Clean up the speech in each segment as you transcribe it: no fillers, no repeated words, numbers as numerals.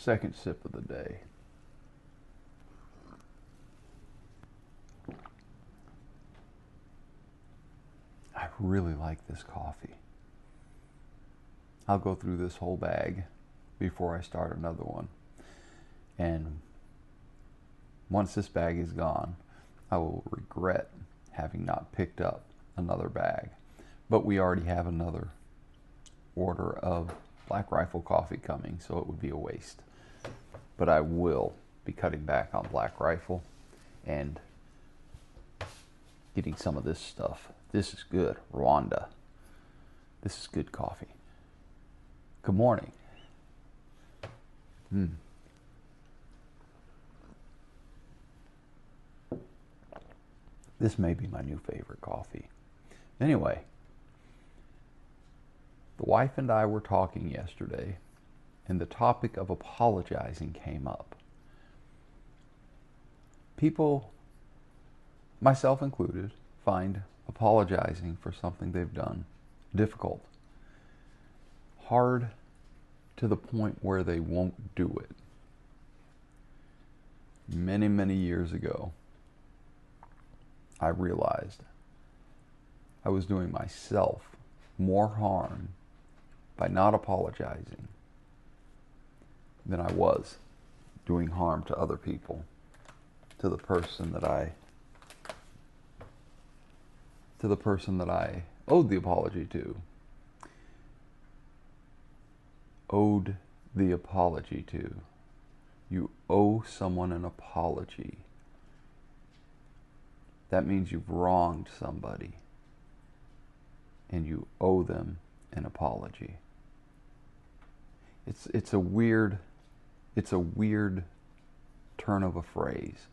Second sip of the day. I really like this coffee. I'll go through this whole bag before I start another one. And once this bag is gone, I will regret having not picked up another bag. But we already have another order of Black Rifle coffee coming, so it would be a waste. But I will be cutting back on Black Rifle and getting some of this stuff. This is good. Rwanda. This is good coffee. Good morning. This may be my new favorite coffee. Anyway, the wife and I were talking yesterday, and the topic of apologizing came up. People, myself included, find apologizing for something they've done difficult, hard to the point where they won't do it. Many, many years ago, I realized I was doing myself more harm by not apologizing than I was doing harm to other people, to the person that I owed the apology to. Owed the apology to. You owe someone an apology. That means you've wronged somebody and you owe them an apology. It's a weird turn of a phrase.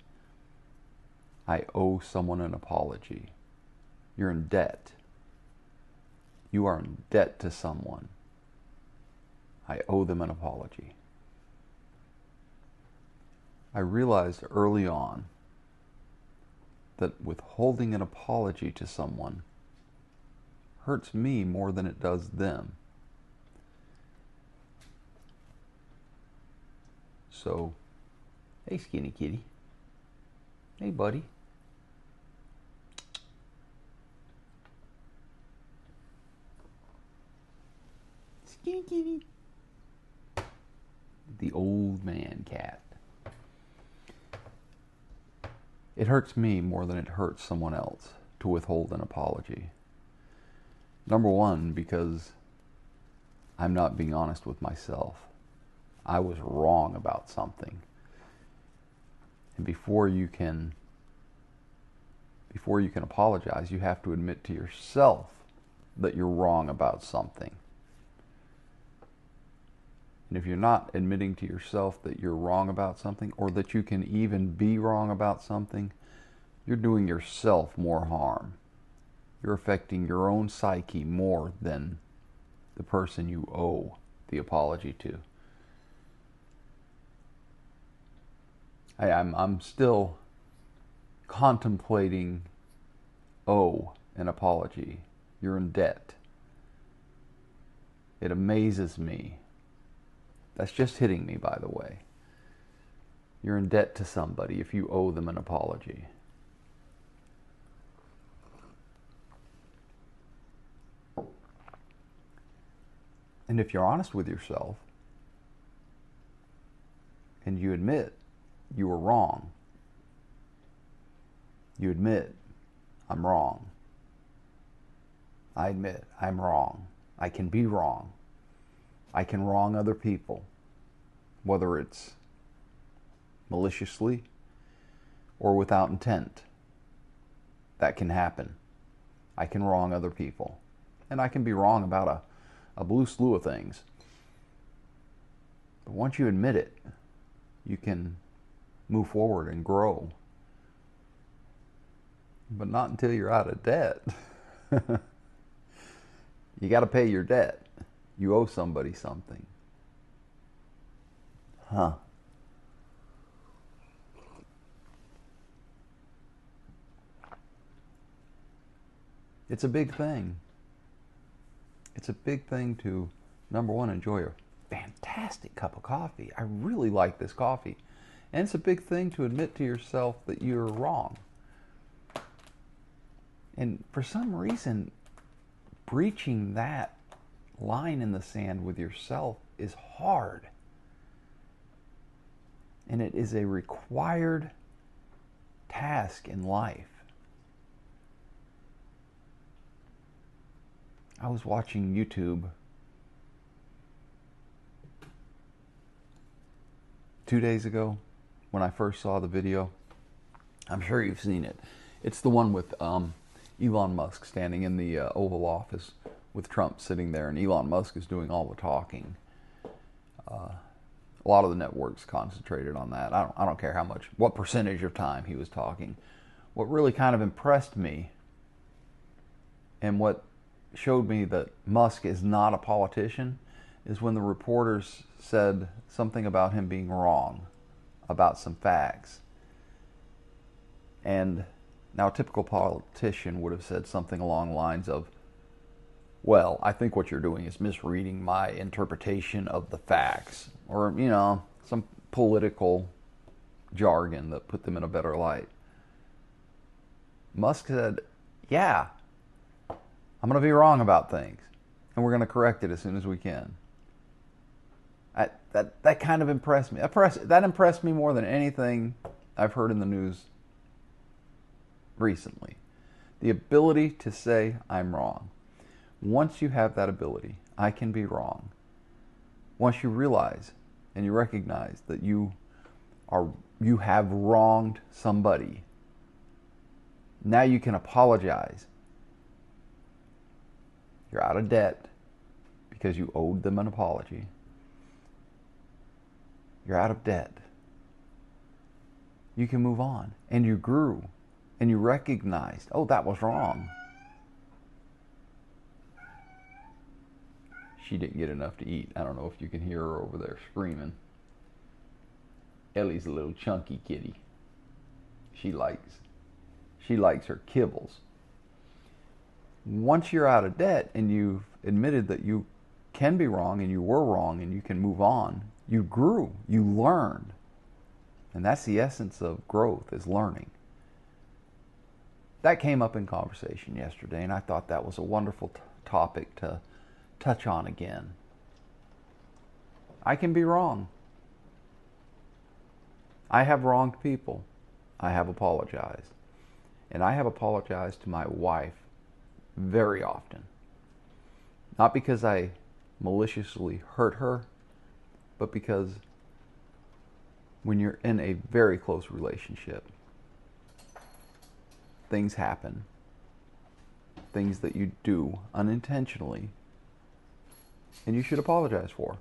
I owe someone an apology. You're in debt. You are in debt to someone. I owe them an apology. I realized early on that withholding an apology to someone hurts me more than it does them. So, hey skinny kitty. Hey buddy. Skinny kitty. The old man cat. It hurts me more than it hurts someone else to withhold an apology. Number one, because I'm not being honest with myself. I was wrong about something. And before you can apologize, you have to admit to yourself that you're wrong about something. And if you're not admitting to yourself that you're wrong about something, or that you can even be wrong about something, you're doing yourself more harm. You're affecting your own psyche more than the person you owe the apology to. I'm still contemplating an apology. You're in debt. It amazes me. That's just hitting me, by the way. You're in debt to somebody if you owe them an apology. And if you're honest with yourself and you admit you were wrong, you admit, I'm wrong. I admit I'm wrong. I can be wrong. I can wrong other people, whether it's maliciously or without intent. That can happen. I can wrong other people. And I can be wrong about a blue slew of things. But once you admit it, you can move forward and grow. But not until you're out of debt. You got to pay your debt. You owe somebody something. Huh. It's a big thing. It's a big thing to, number one, enjoy a fantastic cup of coffee. I really like this coffee. And it's a big thing to admit to yourself that you're wrong. And for some reason, breaching that line in the sand with yourself is hard. And it is a required task in life. I was watching YouTube 2 days ago when I first saw the video. I'm sure you've seen it. It's the one with Elon Musk standing in the Oval Office with Trump sitting there, and Elon Musk is doing all the talking. A lot of the networks concentrated on that. I don't care what percentage of time he was talking. What really kind of impressed me, and what showed me that Musk is not a politician, is when the reporters said something about him being wrong about some facts. And now a typical politician would have said something along the lines of, well, I think what you're doing is misreading my interpretation of the facts. Or, some political jargon that put them in a better light. Musk said, yeah, I'm going to be wrong about things. And we're going to correct it as soon as we can. That kind of impressed me. That impressed me more than anything I've heard in the news recently. The ability to say I'm wrong. Once you have that ability, I can be wrong. Once you realize and you recognize that you have wronged somebody, now you can apologize. You're out of debt because you owed them an apology. You're out of debt. You can move on. And you grew. And you recognized, oh, that was wrong. She didn't get enough to eat. I don't know if you can hear her over there screaming. Ellie's a little chunky kitty. She likes her kibbles. Once you're out of debt and you've admitted that you can be wrong and you were wrong and you can move on, you grew, you learned. And that's the essence of growth, is learning. That came up in conversation yesterday, and I thought that was a wonderful topic to touch on again. I can be wrong. I have wronged people. I have apologized. And I have apologized to my wife very often. Not because I maliciously hurt her, but because when you're in a very close relationship, things happen. Things that you do unintentionally, and you should apologize for.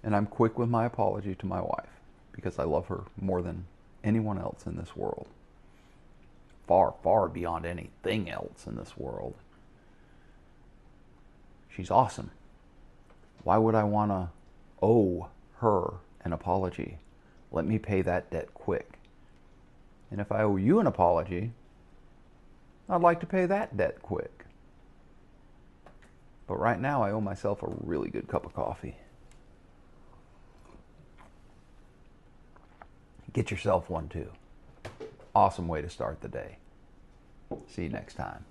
And I'm quick with my apology to my wife because I love her more than anyone else in this world. Far, far beyond anything else in this world. She's awesome. Why would I want to owe her an apology? Let me pay that debt quick. And if I owe you an apology, I'd like to pay that debt quick. But right now I owe myself a really good cup of coffee. Get yourself one too. Awesome way to start the day. See you next time.